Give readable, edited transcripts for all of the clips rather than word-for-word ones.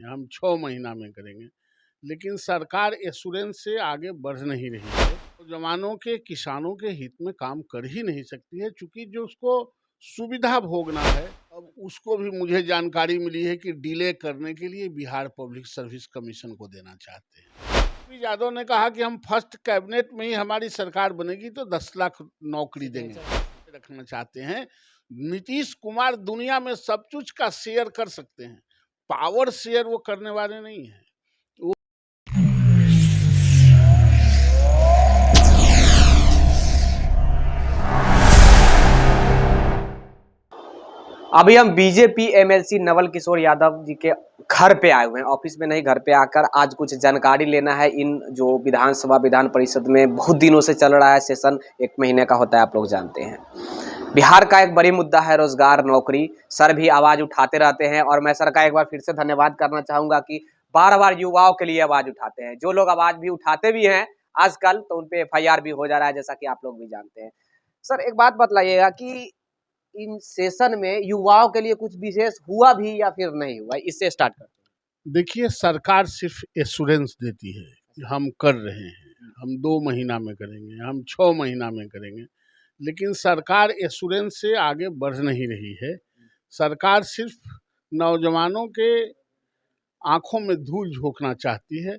हम 6 महीना में करेंगे, लेकिन सरकार एश्योरेंस से आगे बढ़ नहीं रही है। नौजवानों के, किसानों के हित में काम कर ही नहीं सकती है, चूँकि जो उसको सुविधा भोगना है, अब उसको भी मुझे जानकारी मिली है कि डिले करने के लिए बिहार पब्लिक सर्विस कमीशन को देना चाहते हैं। तेजस्वी यादव ने कहा कि हम फर्स्ट कैबिनेट में ही हमारी सरकार बनेगी तो 10 लाख नौकरी देंगे, रखना चाहते हैं। नीतीश कुमार दुनिया में सब कुछ का शेयर कर सकते हैं, पावर शेयर वो करने वाले नहीं हैं। अभी हम बीजेपी एमएलसी नवल किशोर यादव जी के घर पे आए हुए हैं, ऑफिस में नहीं, घर पे आकर आज कुछ जानकारी लेना है। इन जो विधानसभा विधान परिषद में बहुत दिनों से चल रहा है सेशन, 1 महीने का होता है, आप लोग जानते हैं। बिहार का एक बड़ी मुद्दा है रोजगार, नौकरी। सर भी आवाज उठाते रहते हैं और मैं सर का एक बार फिर से धन्यवाद करना चाहूंगा कि बार बार युवाओं के लिए आवाज उठाते हैं। जो लोग आवाज भी उठाते भी हैं आजकल, तो उनपे FIR भी हो जा रहा है, जैसा कि आप लोग भी जानते हैं। सर एक बात बतलाइएगा कि इन सेशन में युवाओं के लिए कुछ विशेष हुआ भी या फिर नहीं हुआ, इससे स्टार्ट करते हैं। देखिए, सरकार सिर्फ एश्योरेंस देती है कि हम कर रहे हैं, हम 2 महीना में करेंगे, हम 6 महीना में करेंगे, लेकिन सरकार एश्योरेंस से आगे बढ़ नहीं रही है। सरकार सिर्फ नौजवानों के आंखों में धूल झोंकना चाहती है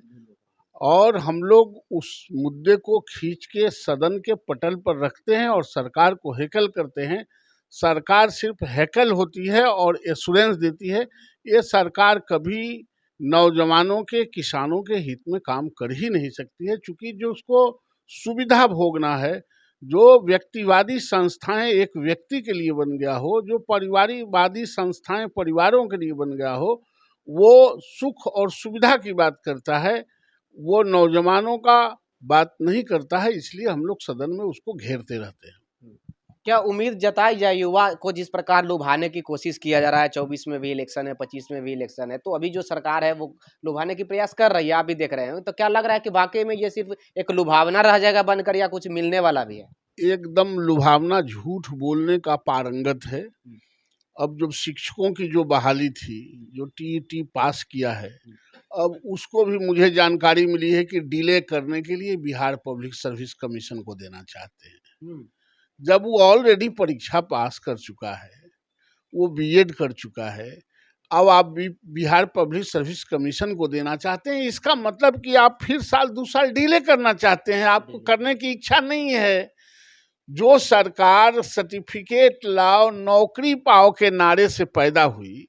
और हम लोग उस मुद्दे को खींच के सदन के पटल पर रखते हैं और सरकार को हैकल करते हैं। सरकार सिर्फ हैकल होती है और एश्योरेंस देती है। ये सरकार कभी नौजवानों के, किसानों के हित में काम कर ही नहीं सकती है, चूँकि जो उसको सुविधा भोगना है, जो व्यक्तिवादी संस्थाएं एक व्यक्ति के लिए बन गया हो, जो परिवारवादी संस्थाएं परिवारों के लिए बन गया हो, वो सुख और सुविधा की बात करता है, वो नौजवानों का बात नहीं करता है। इसलिए हम लोग सदन में उसको घेरते रहते हैं। क्या उम्मीद जताई जाए युवा को, जिस प्रकार लुभाने की कोशिश किया जा रहा है? 24 में भी इलेक्शन है, 25 में भी इलेक्शन है, तो अभी जो सरकार है वो लुभाने की प्रयास कर रही है, आप भी देख रहे हैं। तो क्या लग रहा है कि वाकई में ये सिर्फ एक लुभावना रह जाएगा बनकर, या कुछ मिलने वाला भी है? एकदम लुभावना, झूठ बोलने का पारंगत है। अब जब शिक्षकों की जो बहाली थी, जो TET पास किया है, अब उसको भी मुझे जानकारी मिली है कि डिले करने के लिए बिहार पब्लिक सर्विस कमीशन को देना चाहते हैं। जब वो ऑलरेडी परीक्षा पास कर चुका है, वो BEd कर चुका है, अब आप बिहार पब्लिक सर्विस कमीशन को देना चाहते हैं, इसका मतलब कि आप फिर साल 2 साल डिले करना चाहते हैं, आपको करने की इच्छा नहीं है। जो सरकार सर्टिफिकेट लाओ नौकरी पाओ के नारे से पैदा हुई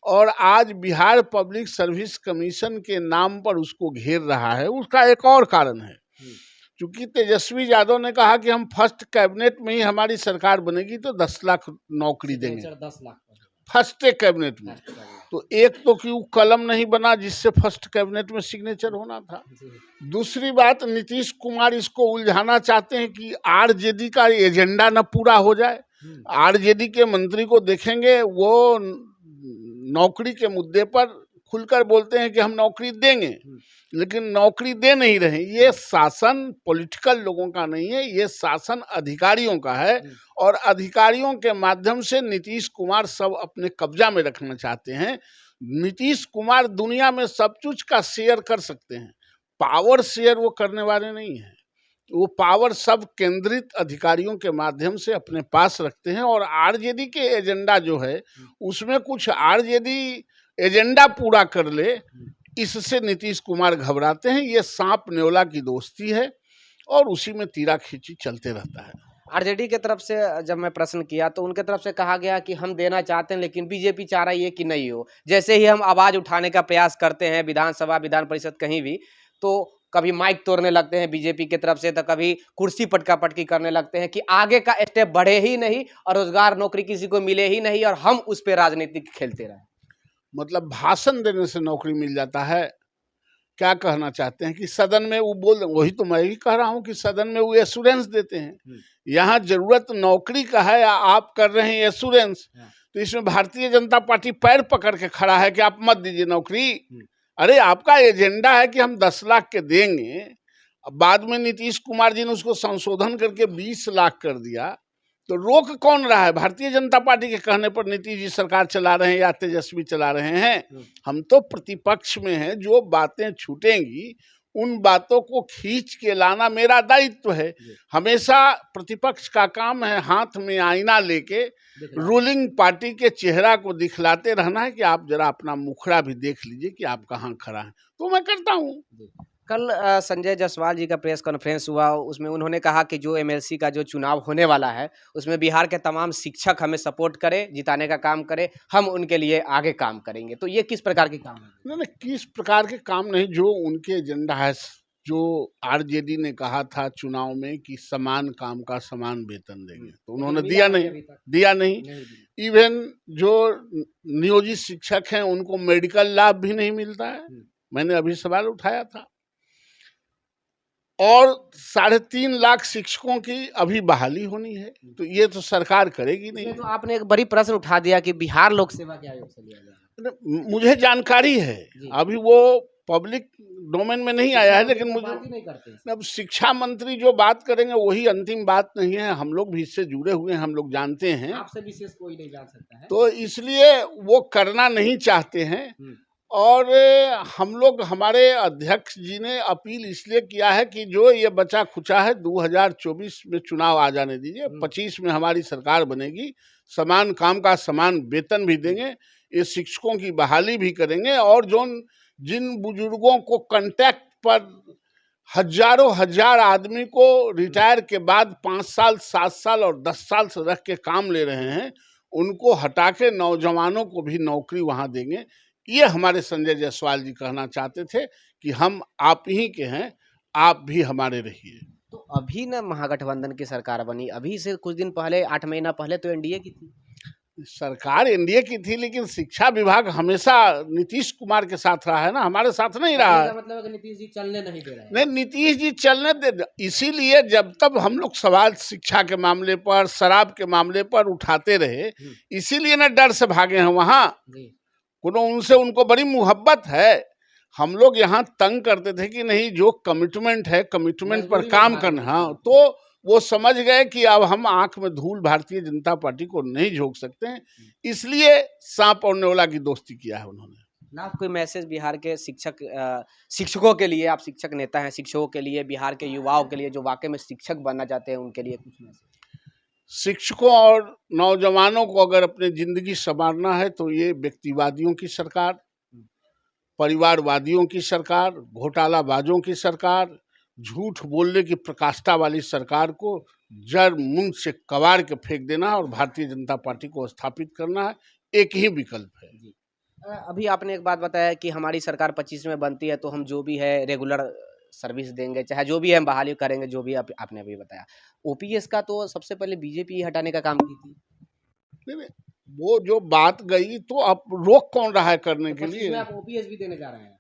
और आज बिहार पब्लिक सर्विस कमीशन के नाम पर उसको घेर रहा है, उसका एक और कारण है। क्योंकि तेजस्वी यादव ने कहा कि हम फर्स्ट कैबिनेट में ही हमारी सरकार बनेगी तो 10 लाख नौकरी देंगे, 10 लाख फर्स्ट कैबिनेट में। तो एक तो क्यों कलम नहीं बना जिससे फर्स्ट कैबिनेट में सिग्नेचर होना था। दूसरी बात, नीतीश कुमार इसको उलझाना चाहते हैं कि RJD का एजेंडा न पूरा हो जाए। RJD के मंत्री को देखेंगे, वो नौकरी के मुद्दे पर खुलकर बोलते हैं कि हम नौकरी देंगे, लेकिन नौकरी दे नहीं रहे। ये शासन पॉलिटिकल लोगों का नहीं है, ये शासन अधिकारियों का है और अधिकारियों के माध्यम से नीतीश कुमार सब अपने कब्जा में रखना चाहते हैं। नीतीश कुमार दुनिया में सब कुछ का शेयर कर सकते हैं, पावर शेयर वो करने वाले नहीं हैं। वो पावर सब केंद्रित अधिकारियों के माध्यम से अपने पास रखते हैं और RJD के एजेंडा जो है उसमें कुछ RJD एजेंडा पूरा कर ले, इससे नीतीश कुमार घबराते हैं। ये सांप नेवला की दोस्ती है और उसी में तीरा खींची चलते रहता है। RJD के तरफ से जब मैं प्रश्न किया तो उनके तरफ से कहा गया कि हम देना चाहते हैं, लेकिन बीजेपी चाह रही है कि नहीं हो। जैसे ही हम आवाज उठाने का प्रयास करते हैं विधानसभा विधान परिषद कहीं भी, तो कभी माइक तोड़ने लगते हैं बीजेपी की तरफ से, तो कभी कुर्सी पटका पटकी करने लगते हैं कि आगे का स्टेप बढ़े ही नहीं और रोजगार नौकरी किसी को मिले ही नहीं और हम उस पर राजनीति खेलते रहे। मतलब भाषण देने से नौकरी मिल जाता है? क्या कहना चाहते हैं कि सदन में वो बोल, वही तो मैं भी कह रहा हूँ कि सदन में वो एश्योरेंस देते हैं। यहाँ जरूरत नौकरी का है, आप कर रहे हैं एश्योरेंस, तो इसमें भारतीय जनता पार्टी पैर पकड़ के खड़ा है कि आप मत दीजिए नौकरी। अरे आपका एजेंडा है कि हम 10 लाख के देंगे, बाद में नीतीश कुमार जी ने उसको संशोधन करके 20 लाख कर दिया, तो रोक कौन रहा है? भारतीय जनता पार्टी के कहने पर नीतीश जी सरकार चला रहे हैं या तेजस्वी चला रहे हैं? हम तो प्रतिपक्ष में हैं। जो बातें छूटेंगी उन बातों को खींच के लाना मेरा दायित्व है। हमेशा प्रतिपक्ष का काम है हाथ में आईना लेके रूलिंग पार्टी के चेहरा को दिखलाते रहना है कि आप जरा अपना मुखड़ा भी देख लीजिए कि आप कहाँ खड़ा हैं। तो मैं करता हूँ। कल संजय जायसवाल जी का प्रेस कॉन्फ्रेंस हुआ, उसमें उन्होंने कहा कि जो एमएलसी का जो चुनाव होने वाला है उसमें बिहार के तमाम शिक्षक हमें सपोर्ट करें, जिताने का काम करें, हम उनके लिए आगे काम करेंगे। तो ये किस प्रकार के काम है? नहीं, किस प्रकार के काम नहीं, जो उनके एजेंडा है। जो आरजेडी ने कहा था चुनाव में कि समान काम का समान वेतन देंगे, तो उन्होंने दिया नहीं। इवन जो नियोजित शिक्षक हैं उनको मेडिकल लाभ भी नहीं मिलता है। मैंने अभी सवाल उठाया था। और 3.5 लाख शिक्षकों की अभी बहाली होनी है, तो ये तो सरकार करेगी नहीं। तो आपने एक बड़ी प्रश्न उठा दिया कि बिहार लोक सेवा के आयोग से लिया गया। मुझे जानकारी है, अभी वो पब्लिक डोमेन में नहीं आया है, लेकिन मुझे नहीं करते। अब शिक्षा मंत्री जो बात करेंगे वही अंतिम बात नहीं है। हम लोग भी इससे जुड़े हुए हैं, हम लोग जानते हैं। आपसे विशेष कोई नहीं जान सकता है। तो इसलिए वो करना नहीं चाहते हैं। और हम लोग, हमारे अध्यक्ष जी ने अपील इसलिए किया है कि जो ये बचा खुचा है 2024 में चुनाव आ जाने दीजिए, 25 में हमारी सरकार बनेगी, समान काम का समान वेतन भी देंगे, ये शिक्षकों की बहाली भी करेंगे। और जिन बुजुर्गों को कांटेक्ट पर हजारों हजार आदमी को रिटायर के बाद 5 साल 7 साल और 10 साल से रख के काम ले रहे हैं, उनको हटा के नौजवानों को भी नौकरी वहां देंगे। ये हमारे संजय जायसवाल जी कहना चाहते थे कि हम आप ही के हैं, आप भी हमारे रहिए। तो अभी ना महागठबंधन की सरकार बनी, अभी से कुछ दिन पहले 8 महीना पहले तो एनडीए की थी सरकार। एनडीए की थी, लेकिन शिक्षा विभाग हमेशा नीतीश कुमार के साथ रहा है ना, हमारे साथ नहीं रहा है। मतलब नीतीश जी चलने नहीं दे रहे हैं। नहीं, नीतीश जी चलने दे। इसीलिए जब तक हम लोग सवाल शिक्षा के मामले पर, शराब के मामले पर उठाते रहे, इसीलिए ना डर से भागे हैं वहां। उनसे उनको बड़ी मुहब्बत है। हम लोग यहाँ तंग करते थे कि नहीं, जो कमिटमेंट है कमिटमेंट पर काम करना। हाँ, तो वो समझ गए कि अब हम आंख में धूल भारतीय जनता पार्टी को नहीं झोंक सकते हैं, इसलिए सांप और नेवला की दोस्ती किया है उन्होंने। ना कोई मैसेज बिहार के शिक्षकों के लिए, आप शिक्षक नेता हैं, शिक्षकों के लिए, बिहार के युवाओं के लिए जो वाकई में शिक्षक बनना चाहते हैं उनके लिए कुछ मैसेज? शिक्षकों और नौजवानों को अगर अपनी जिंदगी संवारना है तो ये व्यक्तिवादियों की सरकार, परिवारवादियों की सरकार, घोटालाबाजों की सरकार, झूठ बोलने की प्रकाष्ठा वाली सरकार को जड़ मूंछ से कबाड़ के फेंक देना और भारतीय जनता पार्टी को स्थापित करना है। एक ही विकल्प है। अभी आपने एक बात बताया कि हमारी सरकार 25 में बनती है तो हम जो भी है रेगुलर सर्विस देंगे, चाहे जो भी है हम बहाली करेंगे, जो भी आपने अभी बताया। ओपीएस का तो सबसे पहले बीजेपी हटाने का काम की थी। नहीं, वो जो बात गई तो अब रोक कौन रहा है करने के लिए? आप ओपीएस भी देने जा रहे हैं।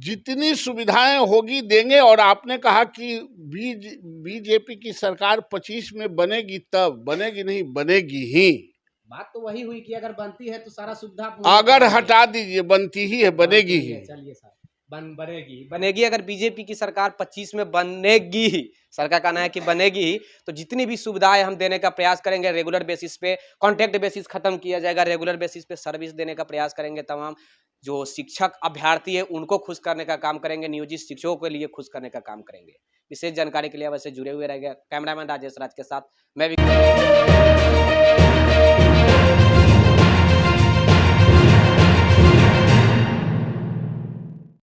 जितनी सुविधाएं होगी देंगे। और आपने कहा कि बीजेपी की सरकार 25 में बनेगी, तब बनेगी नहीं, बनेगी ही। बात तो वही हुई कि अगर बनती है तो सारा सुविधा अगर हटा दीजिए, बनती ही है, बनेगी ही। चलिए सर, बनेगी अगर बीजेपी की सरकार 25 में बनेगी ही, सरकार का कहना है कि बनेगी ही, तो जितनी भी सुविधाएं हम देने का प्रयास करेंगे, रेगुलर बेसिस पे, कॉन्ट्रैक्ट बेसिस खत्म किया जाएगा, रेगुलर बेसिस पे सर्विस देने का प्रयास करेंगे। तमाम जो शिक्षक अभ्यर्थी है उनको खुश करने का काम करेंगे, नियोजित शिक्षकों के लिए खुश करने का काम करेंगे। विशेष जानकारी के लिए वैसे जुड़े हुए रहेंगे। कैमरामैन राजेश राज के साथ मैं भी